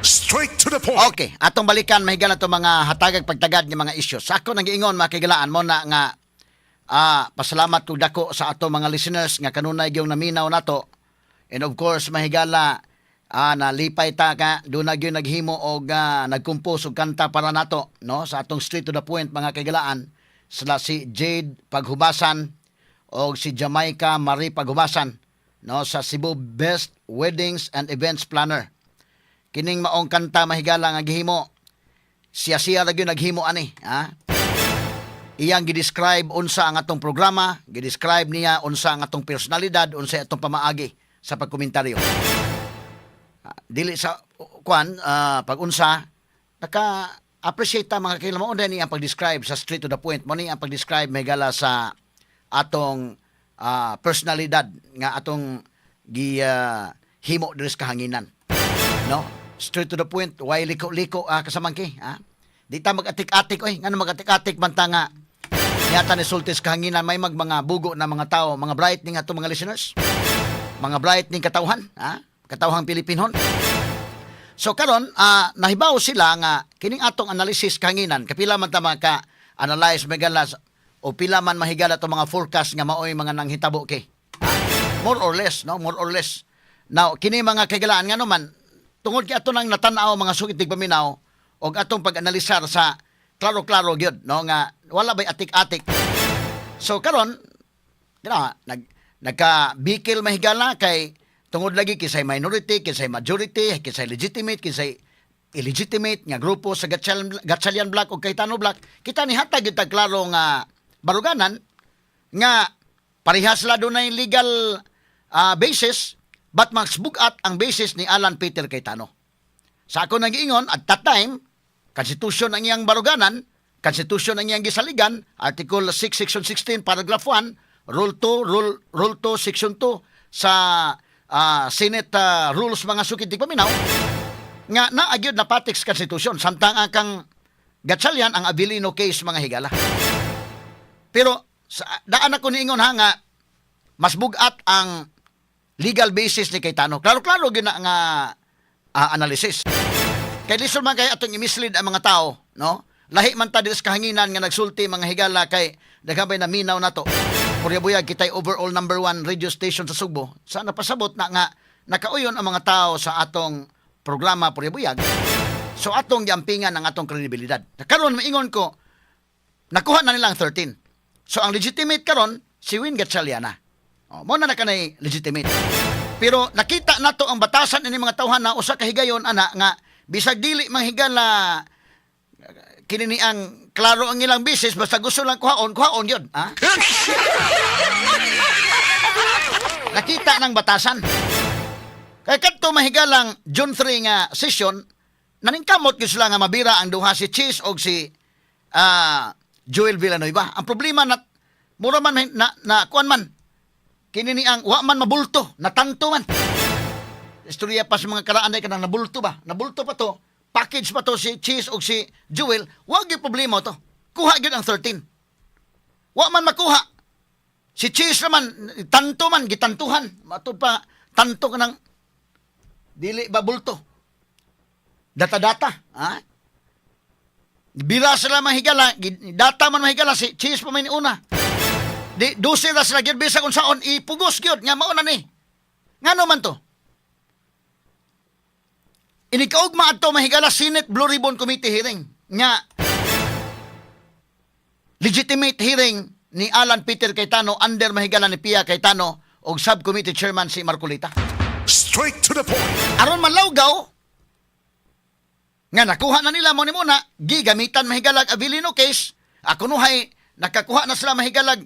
Straight to the point. Okay, atong balikan mahiga na to mga hatagag pagtagad ng mga issues. Sa ako nag-iingon makigalaan mo na nga pasalamat ko dako sa ato mga listeners nga kanunay gyud naminaw nato. And of course mahigala nalipay ta ka do na gyud naghimo og nagkumpos og kanta para nato no sa atong Straight to the Point mga kaigalaan sila si Jade Paghubasan o si Jamaica Marie Paghubasan no sa Cebu Best Weddings and Events Planner. Kining maong kanta mahigala nga gihimo siya ra gyud naghimo ani iyang gidescribe unsa ang atong programa, gidescribe niya unsa ang atong personalidad, unsa atong pamaagi sa pagkomentaryo. Dili sa pag unsa naka-appreciate ta mga kailan mo ni ang pag-describe sa Straight to the Point mo ni ang pag-describe mahigala sa atong personalidad nga atong himo diri sa kahanginan. No? Straight to the point, why liko-liko kasamangki, Di ta mag-atik-atik, ngano mag-atik-atik banta nga yata ni sultis kahanginan may mga bugo na mga tao, mga bright ning ato mga listeners. Mga bright ning katawhan, katawhang Pilipinon. So karon, nahibaw sila nga kining atong analysis kahanginan, kapila man ta maka-analyze megalas o pila man mahigala atong mga forecast nga maoy mga nanghitabo kay. More or less, no? More or less. Now, kini mga kagalaan nga naman tungod kay ato nang natanaw mga sugid paminaw og atong pag-analisar sa klaro-klaro gyud no nga wala bay atik-atik. So karon nagka-bikil mahigala kay tungod lagi kisay minority, kisay majority, kisay legitimate, kisay illegitimate nga grupo sa Gatchalian Black o Cayetano Black. Kita ni hatag gyud tag klaro nga baruganan nga parehas la dunay legal basis. But magsbugat ang basis ni Alan Peter Cayetano. Sa ako nag-iingon, at that time, Constitution ang iyang baruganan, Constitution ang iyang gisaligan, Article 6, Section 16, Paragraph 1, Rule 2, Rule 2, Section 2, sa Senate Rules mga sukitig paminaw, nga naagyod na patiks Constitution, samtang ang kang Gatchalian ang Abilino case mga higala. Pero, daan ako niingon nga, mas bugat ang legal basis ni Cayetano. Klaro-klaro gina nga analysis. Kay lisod man kay atong i-mislead ang mga tao, no? Lahi man ta diri sa kahanginan nga nagsulti mga higala kay daghang na minaw nato. Puryabuyag kitay overall number 1 radio station sa Sugbo. Sana pasabot na nga nakauyon ang mga tao sa atong programa Puryabuyag. So atong giampingan ang atong kredibilidad. Karon maingon ko nakuha na nilang 13. So ang legitimate karon si Win Gatchaliana. Mo na kanay legitimate. Pero nakita nato ang batasan ini mga tawhan na usa ka higayon ana nga bisag dili manghigala kini ang klaro ang ilang business basta gusto lang kuhaon yun, Nakita ng batasan. Kaya kadto mahigalang June 3 nga session naningkamot gyud sila nga mabira ang duha si Cheese og si Joel Villanueva. Ang problema mura man na kuan man kini ni ang wa man mabulto, natanto man. Istorya pa sa mga karaan ay kanang nabulto ba? Nabulto pa to. Package pa to si Cheese o si Jewel. Wa gyud problema to. Kuha gyud ang 13. Wa man makuha. Si Cheese naman tanto man gitantuhan. Matud pa tanto kanang dili ba bulto. Data-data, Bila sila mahigala, data man mahigala si Cheese pa may una. Di dusi ra sila gyud bisag unsaon ipugos gyud nga mao na ni. Ngano man to? Inikaugma adto mahigala Senate Blue Ribbon Committee hearing nga legitimate hearing ni Alan Peter Cayetano under mahigala ni Pia Cayetano og subcommittee chairman si Marcolita. Straight to the point. Aron manlawgaw nga nakuha na nila mo ni muna gigamitan mahigalag Abilino case. Ako nuhay nakakuha na sila mahigalag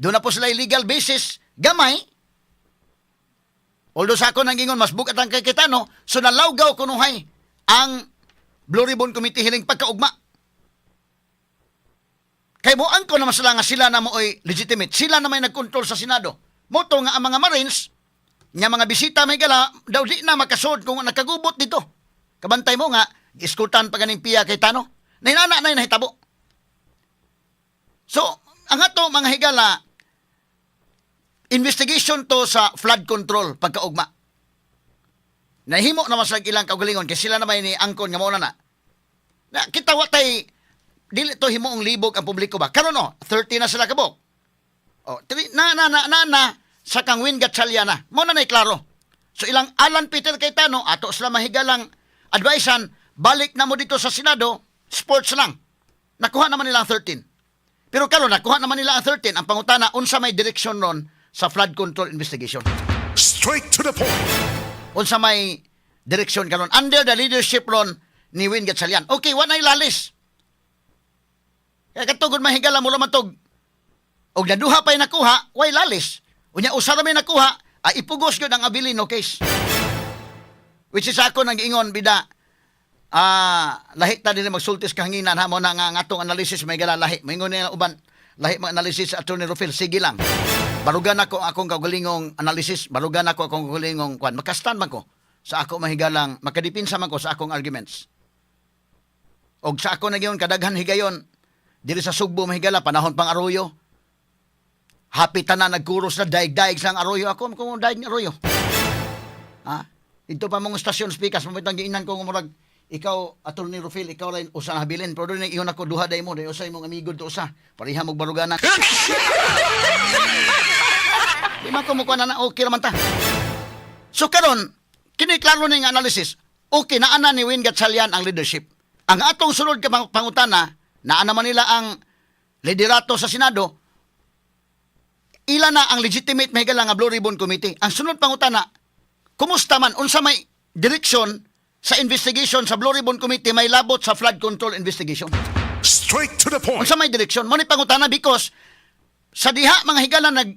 doon na po sila legal basis, gamay. Although sa ako nangingon, mas bukat ang kay Cayetano, so nalawgaw kunuhay ang Blue Ribbon Committee hearing pagkaugma. Kay buang ko naman sila nga sila na mooy legitimate. Sila na may nagkontrol sa Senado. Moto nga ang mga Marines, nga mga bisita may gala, daw di na makasod kung nakagubot dito. Kabantay mo nga, iskutan pa ganing Pia Cayetano. Nainana na nahitabo. So, ang ato mga higala, investigation to sa flood control pagkaugma. Nahimo naman sa ilang kaugalingon kay sila naman ni angkon nga mao na. Na kita wa tay dili to himuong libog ang publiko ba. Karon no, 30 na sila kabok. Oh, na sa kang Win Gatchalian na. Mo na nay klaro. So ilang Alan Peter Cayetano ato sila mahigalang advisean, balik na mo dito sa Senado, sports lang. Nakuha naman nila ang 13. Pero karon nakuha naman nila ang 13. Ang pangutana unsa may direksyon ron sa flood control investigation. Straight to the point. Unsa may direksyon karon under the leadership ron ni Win Gatchalian. Okay, wa nay lalis. Kaya katugod mahigala mo man tog og naduha pay nakuha, way lalis. Unya usa ra may nakuha, ipugos gyud ang Abilino case. Which is ako nang giingon bida lahi ta dinhi magsultis kahanginan ha mo na nga atong analysis may gala lahi. Moingon nila uban lahi mag analysis sa Attorney Rufil, sige lang. Barugan ako akong kaugalingong analysis, barugan ako akong kaugalingong kwan. Makastan man ko sa ako mahigalang, makadipinsa man ko sa akong arguments. Og sa ako nagyon kadaghan higayon diri sa Sugbo mahigala panahon pang Arroyo. Happy tanan nagkuros na daig-daig sang Arroyo ako kung daig ng Arroyo. Ha? Ito pa mong station speakers mamitang giinan ko murag ikaw Attorney Rufil, ikaw rin usa na habilin pero doon iyon ako duha day mo day usay mong amigo to usa pareha mong baruganan. Di man ko mo kuha na okay naman ta. So karon kini klaro ning analysis. Okay naa na ni Win Gatchalian ang leadership. Ang atong sunod ka pangutana naa naman nila ang liderato sa Senado. Ila na ang legitimate mahigala nga Blue Ribbon Committee. Ang sunod pangutana, kumusta man unsa may direksyon sa investigation sa Blue Ribbon Committee may labot sa flood control investigation. Straight to the point. Unsa may direksyon? Mo ni pangutana because sa diha mga higala nag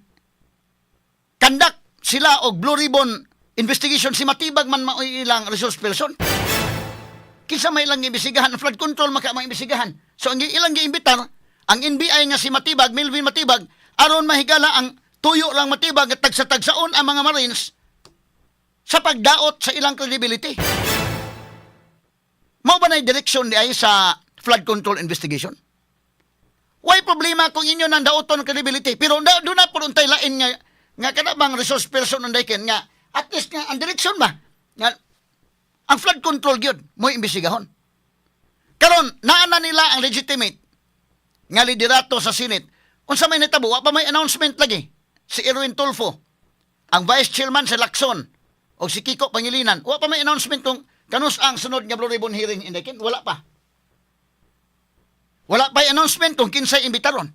kandak sila og Blue Ribbon investigation si matibag man mao ilang resource person. Kisa may ilang imbestigahan flood control maka maimbestigahan. So ang ilang giimbitar ang NBI nga si Matibag, Melvin Matibag aron mahigala ang tuyo lang Matibag at tagsa-tagsaon ang mga Marines sa pagdaot sa ilang credibility. Mao ba na direksyon di ay sa flood control investigation? Why problema kung inyo nang daoton credibility? Pero doon na po untay lain nga kanabang resource person unday ken nga at least nga ang direksyon ba nga ang flood control gyud mo imbestigahon. Karon naa na nila ang legitimate nga liderato sa Senate. Unsa may natabo wa pa may announcement lagi. Si Erwin Tulfo, ang vice chairman sa Lacson, o si Kiko Pangilinan, wa pa may announcement kung kanus ang sunod nga Blue Ribbon hearing indikin, wala pa. Wala pa announcement kung kinsay imbitaron.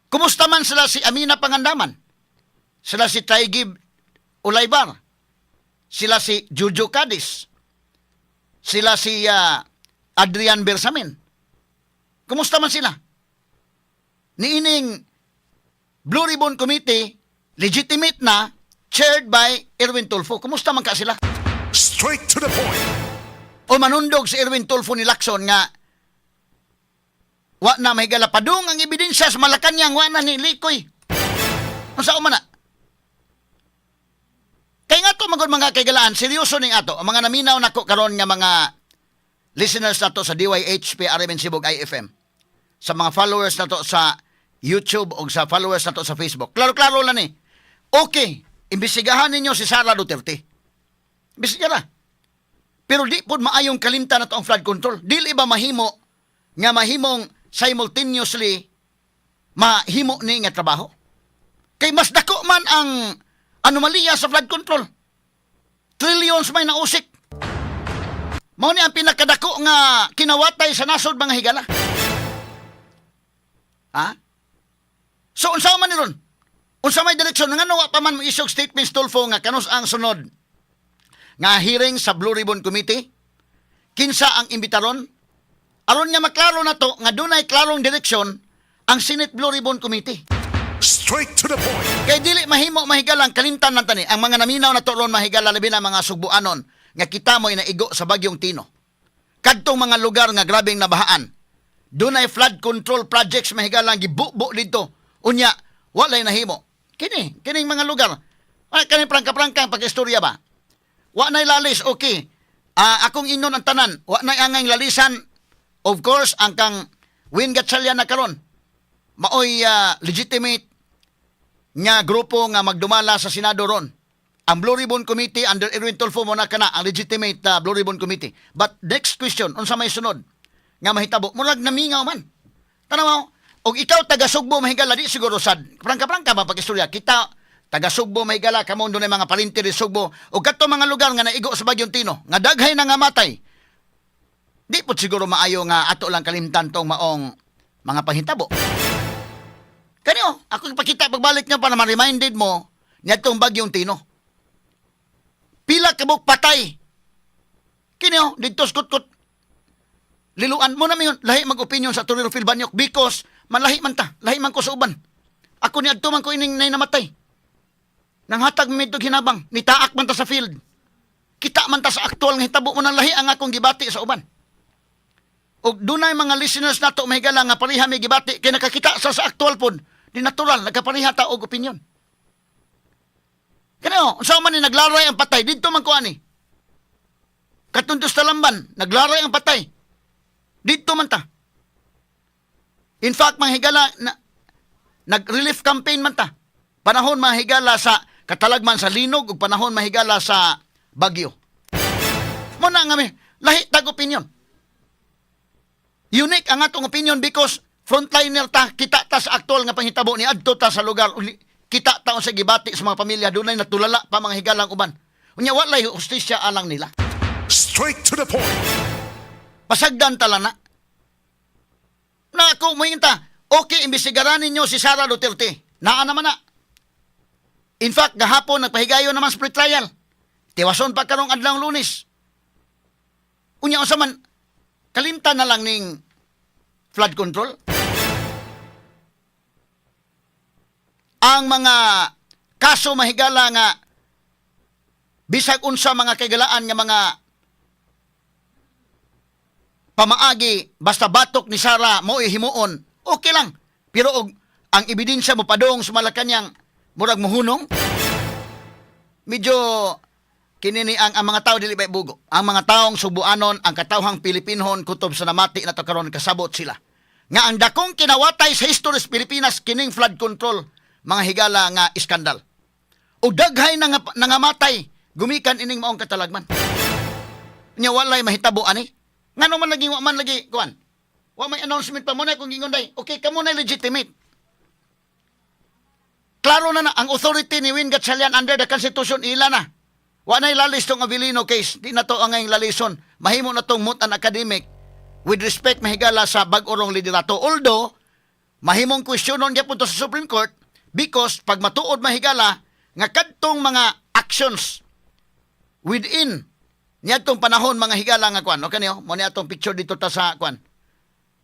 Kumusta man sila si Amina Pangandaman? Sila si Taygib Ulaybar? Sila si Jojo Cadiz? Sila si Adrian Bersamin? Kumusta man sila? Niining Blue Ribbon Committee, legitimate na, chaired by Erwin Tulfo. Kumusta man ka sila? Straight to the point. O manundog si Erwin Tulfo ni Lacson nga wa na mahigala padung ang ebidensya sa Malacanang wa na ni Likoy. Unsa man na? Kay nga to magod mga kaigalaan, seryoso ning ato ang mga naminaw nako karon nga mga listeners nato sa DYHP RMN Sibog IFM. Sa mga followers nato sa YouTube o sa followers nato sa Facebook. Klaro-klaro lang ni. Okay, imbestigahan ninyo si Sara Duterte. Imbestigahan. Pero di po maayong kalimta na to ang flood control. Dili ba mahimo nga mahimong simultaneously mahimo ni nga trabaho? Kay mas dako man ang anomalya sa flood control. Trillions may nausik. Mao ni ang pinakadako nga kinawatay sa nasod mga higala. Ha? So unsa man ni ron? Unsa may direksyon nga wa pa man mo isog statements Tulfo nga kanus ang sunod nga hearing sa Blue Ribbon Committee? Kinsa ang imbitaron? Aron nga maklaro na to nga dunay klarong direksyon ang Senate Blue Ribbon Committee. Straight to the point. Kay dili mahimo mahigalang kalimtan lang tani ang mga naminaw na to ron mahigala labi na mga Sugbuanon nga kita mo inaigo sa Bagyong Tino. Kadtong mga lugar nga grabeng nabahaan. Dunay flood control projects mahigalang gibubo dito. Unya walay nahimo. Kining mga lugar. Kani prangka-prangka pag-istorya ba? Wa nay lalis, okay. Akong inon ang tanan, wa nay angay lalisan. Of course, ang kang Win Gatchalian na karon. Maoy legitimate nga grupo nga magdumala sa Senado ron. ang Blue Ribbon Committee under Erwin Tulfo mo na kana ang legitimate Blue Ribbon Committee. But next question, unsa may sunod nga mahitabo, murag namingaw man. Tanaw mo, og ikaw taga Sugbo mahigala di siguro sad. Prangka-prangka ba pag-istorya, kita taga Sugbo mahigala kamo dunay mga palinter di Sugbo og kadto mga lugar nga naigo sa Bagyong Tino, nga daghay na nga matay. Di po siguro maayo nga ato lang kalimtan tong maong mga panghitabo. Kanyo, ako ipakita pagbalik niyo para ma-reminded mo niya tong Bagyong Tino. Pila kabuk patay. Kinyo, dito skutkut. Liluan mo na yun, lahi mag-opinion sa Torero Phil Banyok because malahi man ta, lahi man ko sa uban. Ako ni adto man ko ining nay namatay. Nang hatag midtog hinabang, nitaak man ta sa field. Kita man ta sa aktual nga hitabo mo ng lahi ang akong gibati sa uban. Og dunay mga listeners nato mahigala nga pareha may gibati kay nakakita sa aktual pod, di natural nagkapareha ta og opinion. Kano, unsa man ni naglaray ang patay didto man ko ani. Katuntos talamban, naglaray ang patay. Didto man ta. In fact, mahigala nag-relief campaign man ta. Panahon mahigala sa katalagman sa Linog ug panahon mahigala sa Bagyo. Mo na nga lahi tag opinion. Unique ang atong opinion because frontliner ta, kita ta sa aktual nga panghitabo ni adto ta sa lugar. Kita taon sa gibati sa mga pamilya, dunay natulala pa mga higalang uban. Unya walay hustisya alang nila. Straight to the point. Pasagdan tala na. Na ako muinta, okay imbestigaran ninyo si Sara Duterte. Naa naman na. In fact, gahapon nagpahigayon naman sa pre-trial. Tiwason pa karong adlawng Lunes. Unya unsa man kalimtan na lang ning flood control. Ang mga kaso mahigala nga bisag unsa mga kagalaan nga mga pamaagi basta batok ni Sara mo himuon, okay lang. Pero og ang ebidensya mo padong sa Malacañang murag muhunong, medyo kinini ang mga tao dili bay bugo. Ang mga taong Subuanon, ang katawhang Pilipinhon kutob sa namati na to karon kasabot sila. Nga ang dakong kinawatay sa history sa Pilipinas kining flood control, mga higala nga iskandal. O daghay na nga matay, gumikan ining maong katalagman. Nya walay mahitabo ani. Ngano man lagi wa man lagi kuan. Wa may announcement pa mo na kung ingon day. Okay, kamo na legitimate. Klaro na ang authority ni Win Gatchalian under the Constitution ila na. Wa na ilalis tong Avellino case. Di na to ang ngayong lalison. Mahimo na tong mutan academic with respect mahigala sa bag-orong liderato. Although mahimong questionon gyapon to sa Supreme Court because pag matuod mahigala nga kadtong mga actions within niadtong panahon mga higala nga kwan, okay niyo, mo ni atong picture dito ta sa kwan.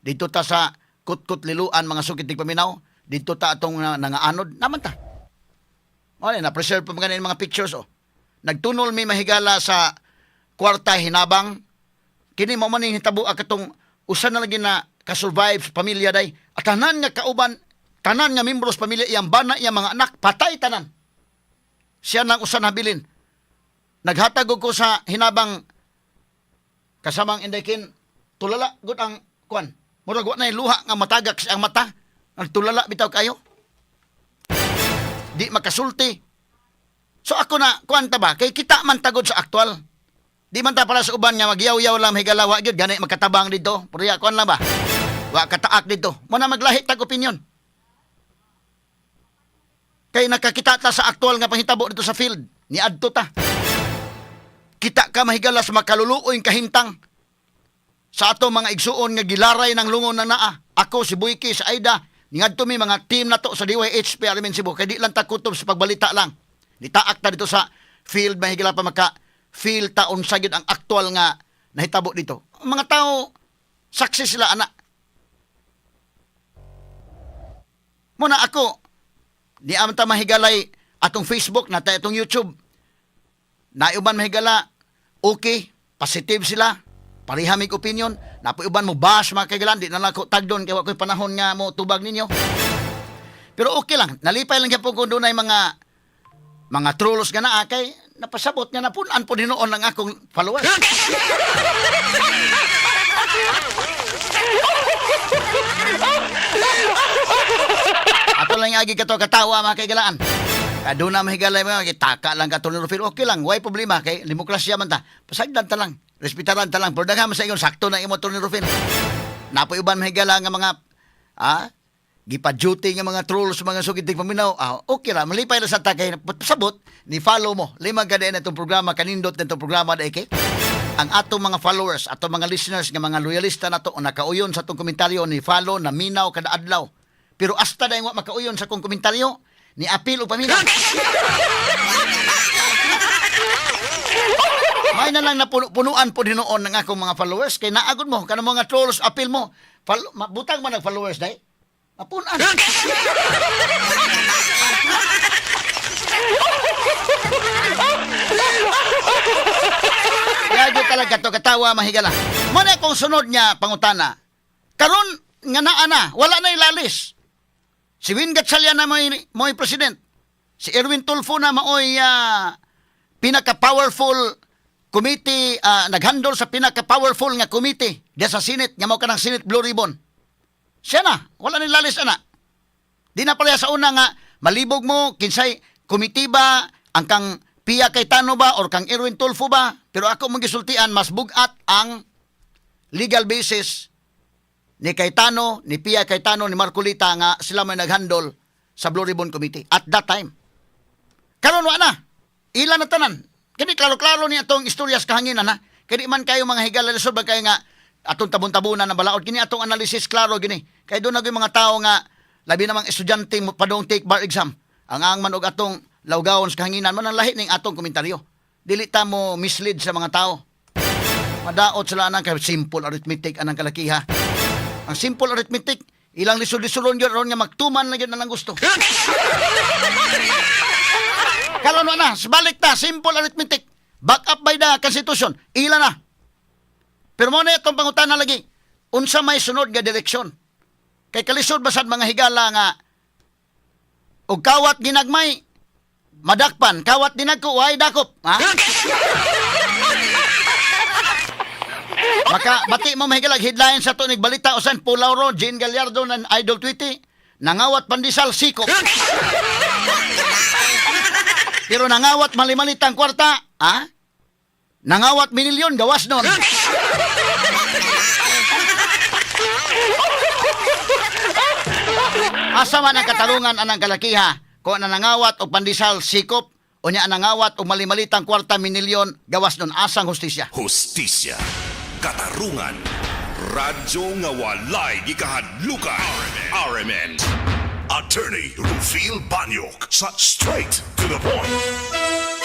Dito ta sa kutkut liluan mga sukitig paminaw, dito ta atong nangaanod naman ta. O na preserve pa mga pictures oh. Nagtunol mi mahigala sa kwarta hinabang kini mo man ning hitabo katong usa na lagi na ka-survive sa pamilya day. At tanan nga kauban, tanan nga membros pamilya iyang bana iyang mga anak patay tanan. Siya nang usa nabilin. Naghatag ko sa hinabang kasamang indekin tulala gud ang kwan. Murag wa nay luha nga matagak sa ang mata. Nagtulala bitaw kayo. Di makasulti. So ako na kwan ta ba kay kita man tagod sa aktual. Di man ta para sa uban nga magyaw-yaw lang higalawa gyud gani magkatabang dito. Puriya kwan lang ba? Wa kataak dito. Mo na maglahi tag opinion. Kay nakakita ta sa aktual nga panghitabo dito sa field. Ni adto ta. Kita ka mahigala sa makaluluoy kahintang sa ato mga igsuon nga gilaray ng lungon na naa. Ako si Buyki sa Aida, ngadto mi mga team na to sa DYHP Arimen Cebu kay di lang ta kutob sa pagbalita lang. Nitaak ta dito sa field mahigala pa maka feel ta unsa gyud ang aktual nga nahitabo dito. Ang mga tao success sila ana. Muna ako di amta mahigalay atong Facebook na atong YouTube. Naiuban mahigala, okay, positive sila, parihamig opinion, napaiuban mo bash mga kaigalan, di na lang ako tagdon, kaya ako'y panahon nga mo tubag ninyo. Pero okay lang, nalipay lang po kung doon ay mga trolls nga na, kay napasabot nga na punan po dinoon ng akong followers. Ato lang agi kato katawa mga kaigalaan. Doon na mahigalay mo, taka lang ka Tony Rufil, okay lang, why problema, kay demokrasya man ta. Pasagdan ta lang, respetaran ta lang, pero daghan man sa ingon, sakto na imo Tony Rufil. Napoy uban mahigala nga mga, gipa-duty nga mga trolls, mga sugitig paminaw, okay ra, malipay na sa takay, pasabot, ni follow mo, lima ka na itong programa, kanindot na itong programa na iki. Ang atong mga followers, atong mga listeners, nga mga loyalista na to, o nakauyon sa itong komentaryo, ni follow, na minaw, kada adlaw. Pero hasta na yung makauyon sa kong komentaryo, ni apil o paminaw. May na lang napunuan po dinoon ng akong mga followers, kay naagod mo, kanang mga trolls, apil mo, butang man nag-followers, dahi. Mapunan. Yago talaga to katawa mahigala. Muna kung sunod niya pangutana. Karon nga naa na, wala na ilalis. Si Win Gatchalian na mo'y president. Si Erwin Tulfo na mo'y pinaka-powerful committee, naghandle sa pinaka-powerful nga committee diya sa Senate, nga mo ka ng Senate Blue Ribbon. Siya na, wala na ilalis ana. Di na pala sa una nga, malibog mo, kinsay committee ba, ang kang Pia Cayetano ba or kang Erwin Tulfo ba? Pero ako mong gisultian, mas bugat ang legal basis ni Cayetano, ni Pia Cayetano, ni Marcolita nga sila may naghandle sa Blue Ribbon Committee at that time. Karon wa na. Ilan na tanan. Kani klaro-klaro ni atong istoryas kahanginan ha. Kani man kayo mga higala lisod ba kayo nga atong tabon-tabunan na balaod kini atong analysis klaro gini. Kay do na gyud mga tao nga labi namang estudyante padong take bar exam. Ang man og atong lawgawon sa kahanginan man ang lahi ning atong komentaryo. Dili ta mo mislead sa mga tao. Madaot sila anang kay simple arithmetic anang kalakiha. Ang simple arithmetic, ilang lisod-lisodon yun ron nga magtuman na yun na lang gusto. Karon na, balik ta, simple arithmetic. Back up by the Constitution. Ilan na. Pero mo na itong pangutan na lagi. Unsa may sunod nga direksyon. Kay kalisod basad mga higala nga og kawat ginagmay madakpan, kawat dinagko way dakop, ha? Maka bati mo mahigalag headline sa tunig balita usan Pulaw Road, Jean Gallardo ng Idol Tweety, nangawat pandisal sikop. Pero nangawat malimanitang kwarta, ha? Nangawat minilyon gawas nun. Asa man ang katarungan anang kalakiha, kung nanangawat o pandisal sikop, o niya nangawat o malimalitang kwarta minilyon gawas nun, asang hustisya. Hustisya, katarungan, radyo nga walay gikahadlukan. RMN. Attorney Rufil Banyok sa Straight to the Point.